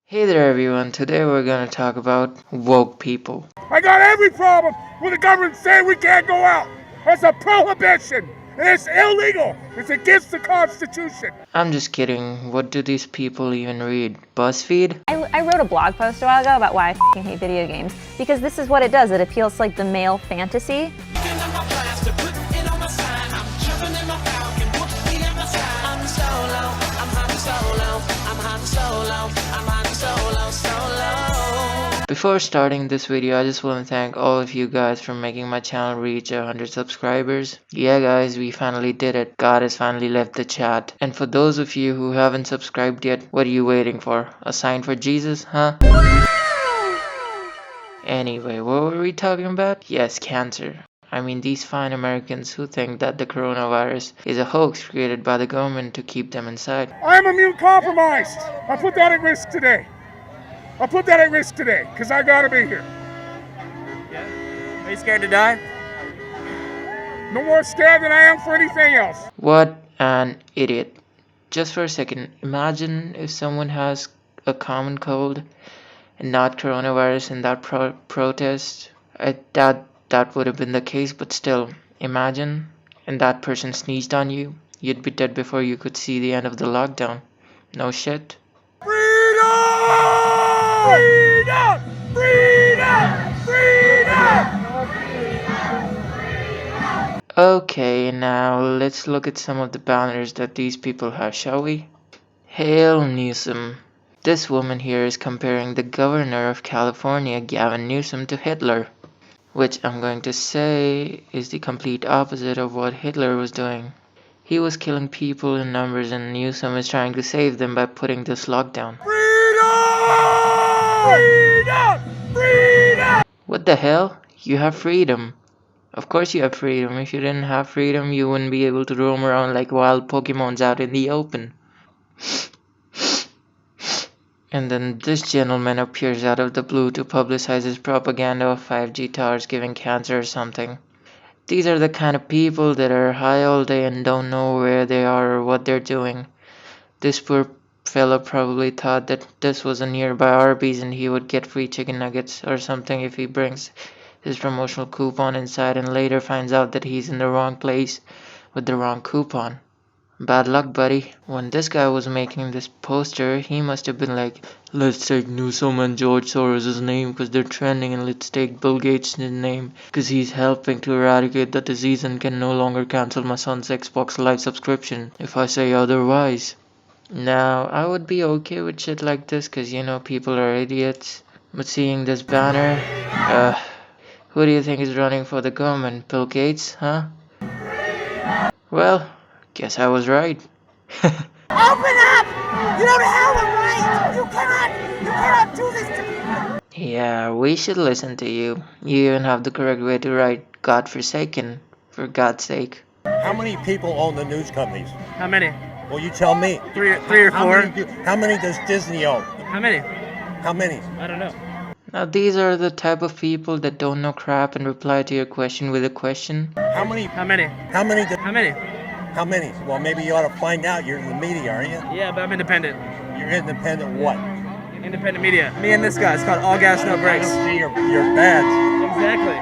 Hey there everyone, today we're gonna talk about woke people. I got every problem with the government saying we can't go out. That's a prohibition. And it's illegal. It's against the Constitution. I'm just kidding, what do these people even read? BuzzFeed? I wrote a blog post a while ago about why I f***ing hate video games, because this is what it does. It appeals to like the male fantasy. Before starting this video, I just want to thank all of you guys for making my channel reach 100 subscribers. Yeah guys, we finally did it. God has finally left the chat. And for those of you who haven't subscribed yet, what are you waiting for? A sign for Jesus, huh? Anyway, what were we talking about? Yes, cancer. I mean, these fine Americans who think that the coronavirus is a hoax created by the government to keep them inside. I'm immune compromised. I put that at risk today. Because I gotta be here. Yeah? Are you scared to die? No more scared than I am for anything else. What an idiot. Just for a second, imagine if someone has a common cold and not coronavirus in that protest. That would have been the case, but still, imagine, and that person sneezed on you. You'd be dead before you could see the end of the lockdown. No shit. Freedom! Freedom! Freedom! Okay, now let's look at some of the banners that these people have, shall we? Hail Newsom. This woman here is comparing the governor of California, Gavin Newsom, to Hitler, which I'm going to say is the complete opposite of what Hitler was doing. He was killing people in numbers and Newsom is trying to save them by putting this lockdown. Freedom! Freedom! What the hell? You have freedom. Of course you have freedom. If you didn't have freedom, you wouldn't be able to roam around like wild Pokemons out in the open. And then this gentleman appears out of the blue to publicize his propaganda of 5G towers giving cancer or something. These are the kind of people that are high all day and don't know where they are or what they're doing. This poor fella probably thought that this was a nearby Arby's and he would get free chicken nuggets or something if he brings his promotional coupon inside and later finds out that he's in the wrong place with the wrong coupon. Bad luck, buddy. When this guy was making this poster, he must have been like, let's take Newsom and George Soros' name because they're trending, and let's take Bill Gates' name because he's helping to eradicate the disease and can no longer cancel my son's Xbox Live subscription if I say otherwise. Now, I would be okay with shit like this because, you know, people are idiots. But seeing this banner, who do you think is running for the government? Bill Gates, huh? Well, guess I was right. Open up! You don't have a right! You cannot do this to people! Yeah, we should listen to you. You even have the correct way to write "godforsaken," for God's sake. How many people own the news companies? How many? Well, you tell me. Three or four. How many does Disney own? How many? How many? I don't know. Now these are the type of people that don't know crap and reply to your question with a question. How many? How many? How many? How many? How many? Well, maybe you ought to find out. You're in the media, aren't you? Yeah, but I'm independent. You're independent what? Independent media. Me and this guy. It's called All Gas No I Brakes. don't see your badge. Exactly.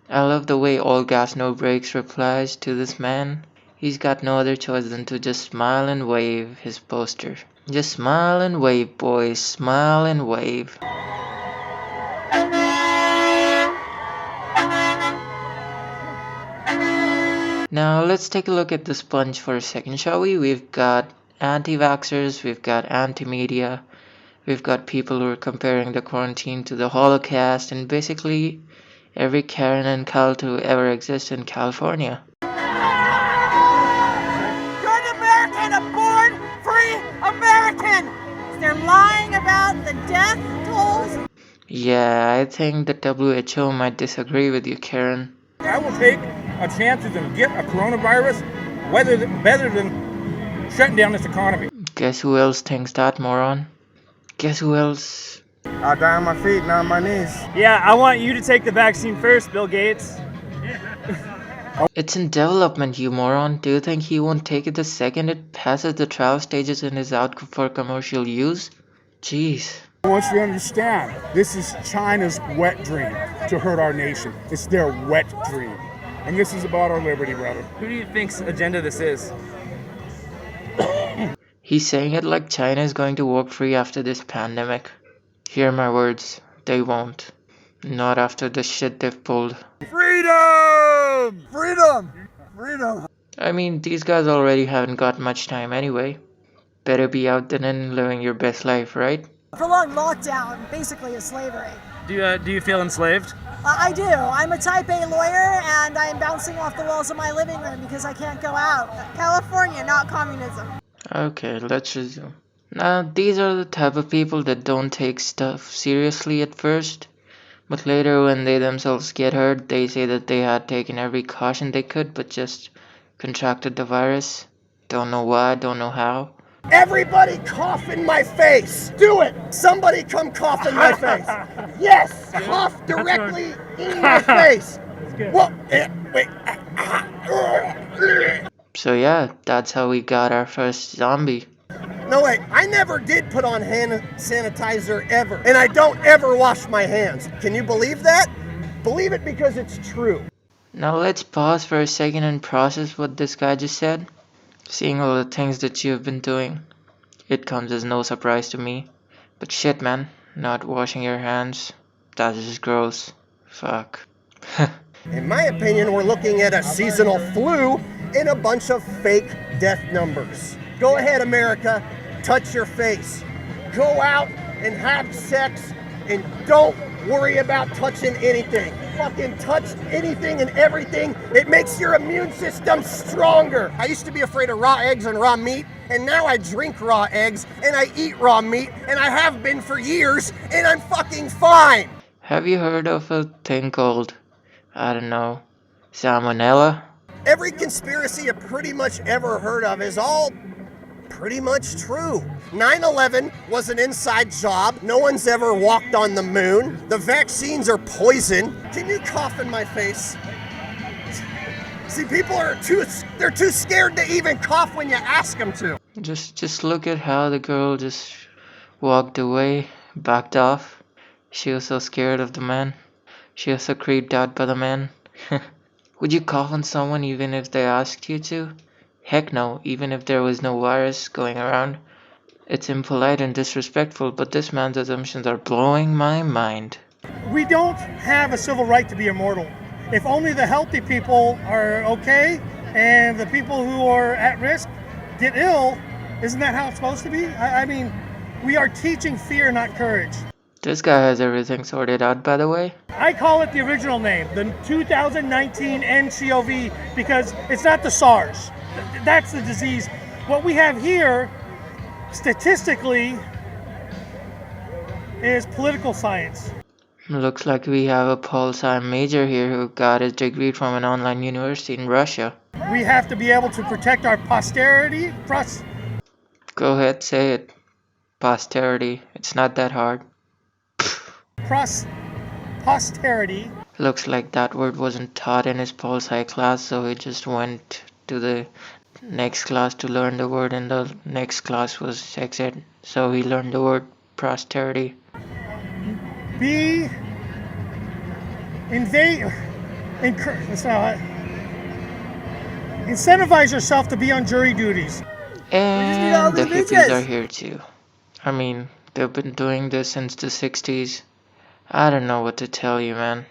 I love the way All Gas No Brakes replies to this man. He's got no other choice than to just smile and wave his poster. Just smile and wave, boys. Smile and wave. Now let's take a look at the sponge for a second, shall we? We've got anti-vaxxers, we've got anti-media, we've got people who are comparing the quarantine to the Holocaust, and basically every Karen and cult who ever exists in California. You're an American, a born free American! They're lying about the death tolls. Yeah, I think the WHO might disagree with you, Karen. I will take a chances and get a coronavirus better than shutting down this economy. Guess who else thinks that, moron? Guess who else? I die on my feet, not on my knees. Yeah, I want you to take the vaccine first, Bill Gates. It's in development, you moron. Do you think he won't take it the second it passes the trial stages and is out for commercial use? Jeez. I want you to understand, this is China's wet dream to hurt our nation. It's their wet dream. And this is about our liberty, brother. Who do you think's agenda this is? He's saying it like China is going to walk free after this pandemic. Hear my words, they won't. Not after the shit they've pulled. Freedom! Freedom! Freedom! I mean, these guys already haven't got much time anyway. Better be out than in living your best life, right? Prolonged lockdown basically is slavery. Do you feel enslaved? I do. I'm a type A lawyer and I'm bouncing off the walls of my living room because I can't go out. California, not communism. Okay, let's resume. Now, these are the type of people that don't take stuff seriously at first, but later when they themselves get hurt, they say that they had taken every caution they could but just contracted the virus. Don't know why, don't know how. Everybody cough in my face. Do it. Somebody come cough in my face. Yes. Cough directly in my face. Well, wait. So yeah, that's how we got our first zombie. No, wait. I never did put on hand sanitizer ever. And I don't ever wash my hands. Can you believe that? Believe it because it's true. Now let's pause for a second and process what this guy just said. Seeing all the things that you've been doing, it comes as no surprise to me. But shit, man, not washing your hands, that's just gross. Fuck. In my opinion, we're looking at a seasonal flu and a bunch of fake death numbers. Go ahead, America, touch your face. Go out and have sex and don't worry about touching anything. Fucking touch anything and everything. It makes your immune system stronger. I used to be afraid of raw eggs and raw meat, and now I drink raw eggs and I eat raw meat, and I have been for years, and I'm fucking fine. Have you heard of a thing called, I don't know, salmonella? Every conspiracy you pretty much ever heard of is all pretty much true. 9/11 was an inside job. No one's ever walked on the moon. The vaccines are poison. Can you cough in my face? See, people are too scared to even cough when you ask them to. Just look at how the girl just walked away, backed off. She was so scared of the man. She was so creeped out by the man. Would you cough on someone even if they asked you to? Heck no, even if there was no virus going around. It's impolite and disrespectful, but this man's assumptions are blowing my mind. We don't have a civil right to be immortal. If only the healthy people are okay and the people who are at risk get ill, isn't that how it's supposed to be? I mean, we are teaching fear, not courage. This guy has everything sorted out, by the way. I call it the original name, the 2019 NCOV, because it's not the SARS. That's the disease. What we have here, statistically, is political science. Looks like we have a pol sci major here who got his degree from an online university in Russia. We have to be able to protect our posterity. Go ahead, say it. Posterity. It's not that hard. Posterity. Looks like that word wasn't taught in his pol sci class, so he just went to the next class to learn the word, and the next class was sex ed, so he learned the word posterity. Incentivize yourself to be on jury duties. And the hippies are here too. I mean, they've been doing this since the 60s. I don't know what to tell you, man.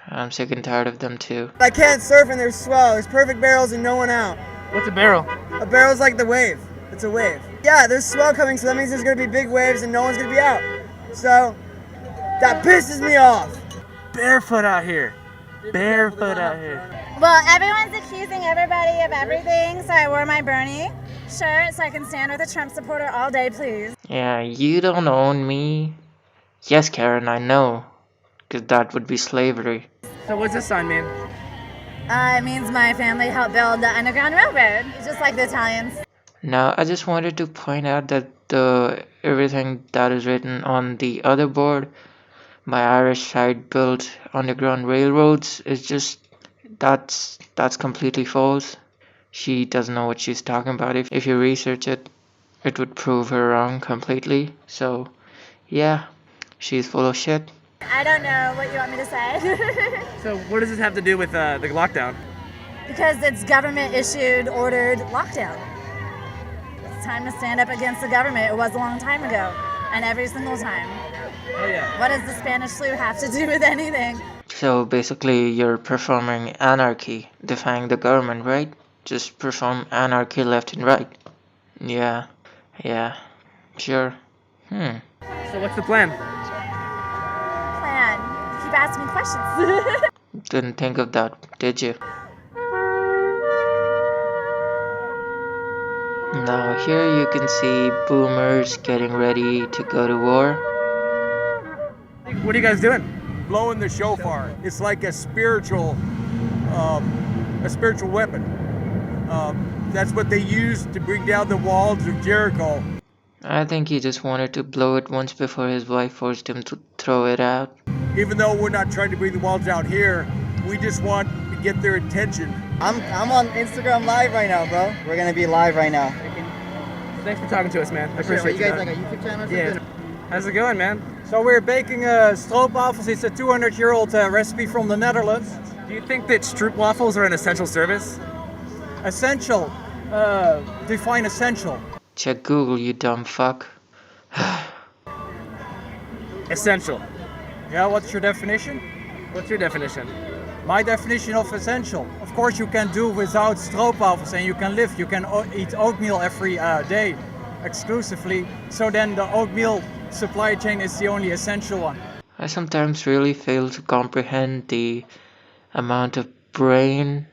I'm sick and tired of them too. I can't surf and there's swell. There's perfect barrels and no one out. What's a barrel? A barrel's like the wave. It's a wave. Yeah, there's swell coming, so that means there's gonna be big waves and no one's gonna be out. So, that pisses me off. Barefoot out here. Barefoot out here. Well, everyone's accusing everybody of everything, so I wore my Bernie shirt so I can stand with a Trump supporter all day, please. Yeah, you don't own me. Yes, Karen, I know. Because that would be slavery. So what's this sign mean? It means my family helped build the Underground Railroad, just like the Italians. Now, I just wanted to point out that everything that is written on the other board, my Irish side built Underground Railroads, is just That's completely false. She doesn't know what she's talking about. If you research it, it would prove her wrong completely. So, yeah, she's full of shit. I don't know what you want me to say. So what does this have to do with the lockdown? Because it's government issued, ordered lockdown. It's time to stand up against the government. It was a long time ago, and every single time. Oh yeah. What does the Spanish flu have to do with anything? So basically, you're performing anarchy, defying the government, right? Just perform anarchy left and right. Yeah, sure. So what's the plan? Plan. Keep asking me questions. Didn't think of that, did you? Now here you can see boomers getting ready to go to war. What are you guys doing? Blowing the shofar. It's like a spiritual weapon. That's what they used to bring down the walls of Jericho. I think he just wanted to blow it once before his wife forced him to throw it out. Even though we're not trying to bring the walls down here, we just want to get their attention. I'm on Instagram Live right now, bro. We're gonna be live right now. Thanks for talking to us, man. I appreciate you guys that. like a YouTube channel or Yeah. something? How's it going, man? So we're baking stroopwafels. It's a 200-year-old recipe from the Netherlands. Do you think that stroopwafels are an essential service? Essential. Define essential. Check Google, you dumb fuck. Essential. Yeah, what's your definition? What's your definition? My definition of essential. Of course, you can do without stroopwafels and you can live. You can eat oatmeal every day exclusively. So then the oatmeal supply chain is the only essential one. I sometimes really fail to comprehend the amount of brain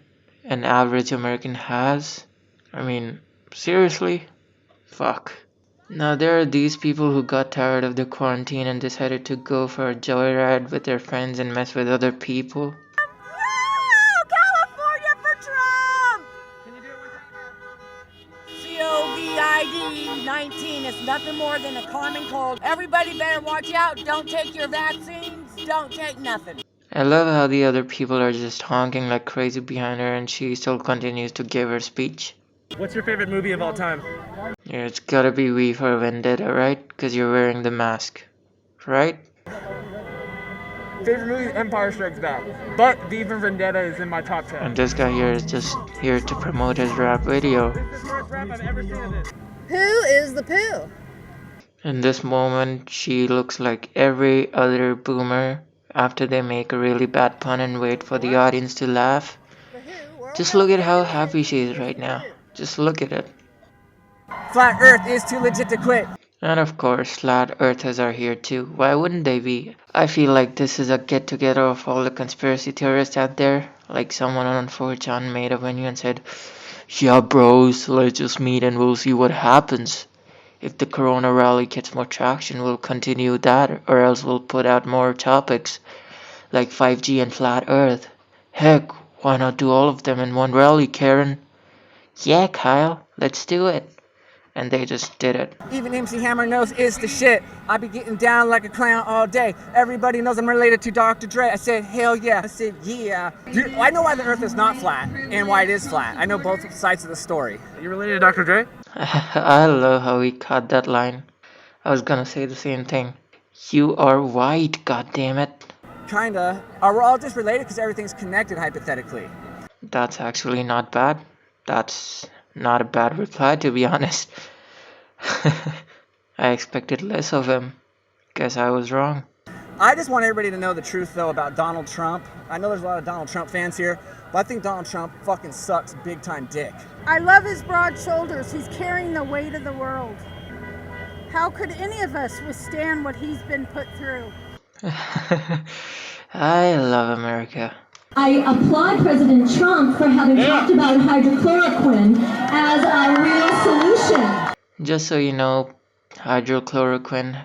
an average American has. I mean, seriously? Fuck. Now there are these people who got tired of the quarantine and decided to go for a joyride with their friends and mess with other people. California for Trump! COVID-19 is nothing more than a common cold. Everybody better watch out. Don't take your vaccines. Don't take nothing. I love how the other people are just honking like crazy behind her and she still continues to give her speech. What's your favorite movie of all time? Yeah, it's gotta be V for Vendetta, right? Cause you're wearing the mask, right? Favorite movie, Empire Strikes Back. But V for Vendetta is in my top 10. And this guy here is just here to promote his rap video. This is the first rap I've ever seen of this. Who is the poo? In this moment, she looks like every other boomer after they make a really bad pun and wait for the audience to laugh. Just look at how happy she is right now. Just look at it. Flat Earth is too legit to quit. And of course, flat earthers are here too. Why wouldn't they be? I feel like this is a get together of all the conspiracy theorists out there. Like someone on 4chan made a venue and said, yeah bros, let's just meet and we'll see what happens. If the Corona rally gets more traction, we'll continue that, or else we'll put out more topics like 5G and flat earth. Heck, why not do all of them in one rally, Karen? Yeah, Kyle, let's do it. And they just did it. Even MC Hammer knows it's the shit. I be getting down like a clown all day. Everybody knows I'm related to Dr. Dre. I said, hell yeah. I said, yeah. Dude, I know why the earth is not flat and why it is flat. I know both sides of the story. You related to Dr. Dre? I love how he cut that line. I was gonna say the same thing. You are white, goddammit. Kinda. We're all just related because everything's connected, hypothetically. That's actually not bad. That's not a bad reply, to be honest. I expected less of him. Guess I was wrong. I just want everybody to know the truth, though, about Donald Trump. I know there's a lot of Donald Trump fans here, but I think Donald Trump fucking sucks big time dick. I love his broad shoulders. He's carrying the weight of the world. How could any of us withstand what he's been put through? I love America. I applaud President Trump for having talked about hydrochloroquine as a real solution. Just so you know, hydrochloroquine,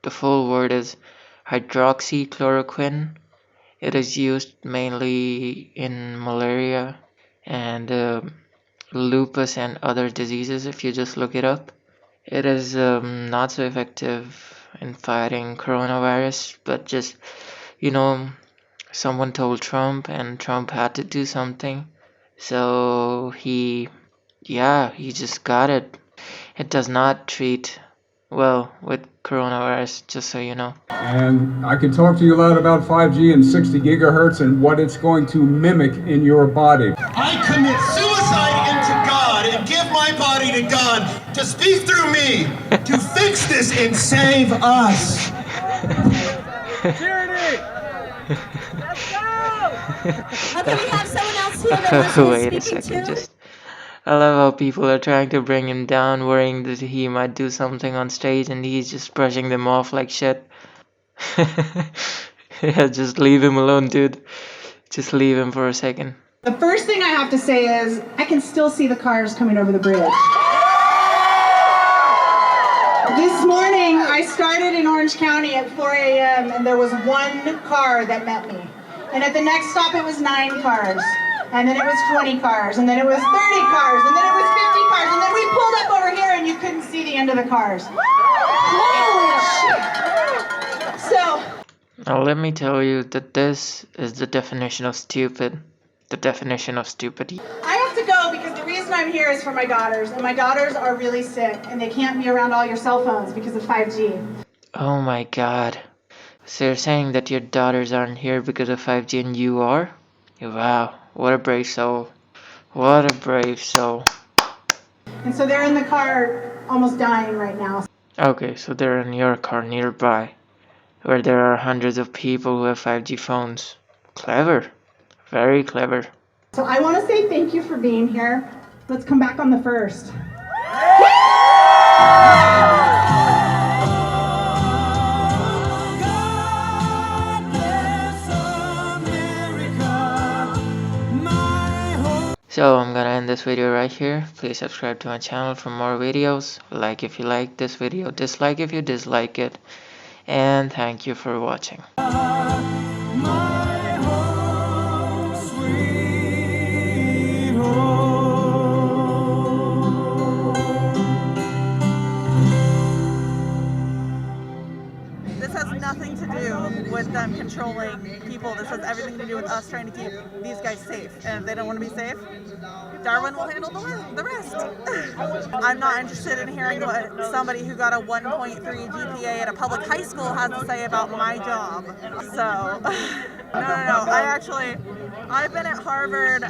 the full word is hydroxychloroquine. It is used mainly in malaria and lupus and other diseases if you just look it up. It is not so effective in fighting coronavirus, but just, someone told Trump, and Trump had to do something. So he just got it. It does not treat well with coronavirus, just so you know. And I can talk to you a lot about 5G and 60 gigahertz and what it's going to mimic in your body. I commit suicide into God and give my body to God to speak through me to fix this and save us. Tyranny! Let's go! Okay, we have someone else here that wants Wait to a speak second, too. I love how people are trying to bring him down, worrying that he might do something on stage, and he's just brushing them off like shit. Yeah, just leave him alone, dude. Just leave him for a second. The first thing I have to say is I can still see the cars coming over the bridge. This morning I started in Orange County at 4 a.m. and there was one car that met me. And at the next stop it was 9 cars. And then it was 20 cars, and then it was 30 cars, and then it was 50 cars, and then we pulled up over here and you couldn't see the end of the cars. Holy shit. So, now let me tell you that this is the definition of stupid. The definition of stupid. I have to go because the reason I'm here is for my daughters, and my daughters are really sick, and they can't be around all your cell phones because of 5G. Oh my god. So you're saying that your daughters aren't here because of 5G and you are? Wow, what a brave soul. What a brave soul. And so they're in the car almost dying right now. Okay, so they're in your car nearby, where there are hundreds of people who have 5G phones. Clever. Very clever. So I want to say thank you for being here. Let's come back on the 1st. So I'm gonna end this video right here. Please subscribe to my channel for more videos. Like if you like this video, dislike if you dislike it. And thank you for watching. This has nothing to do with them controlling people. This has everything to do with us trying to keep these guys safe. And if they don't want to be safe, Darwin will handle the rest. I'm not interested in hearing what somebody who got a 1.3 GPA at a public high school has to say about my job. So, no. I've been at Harvard.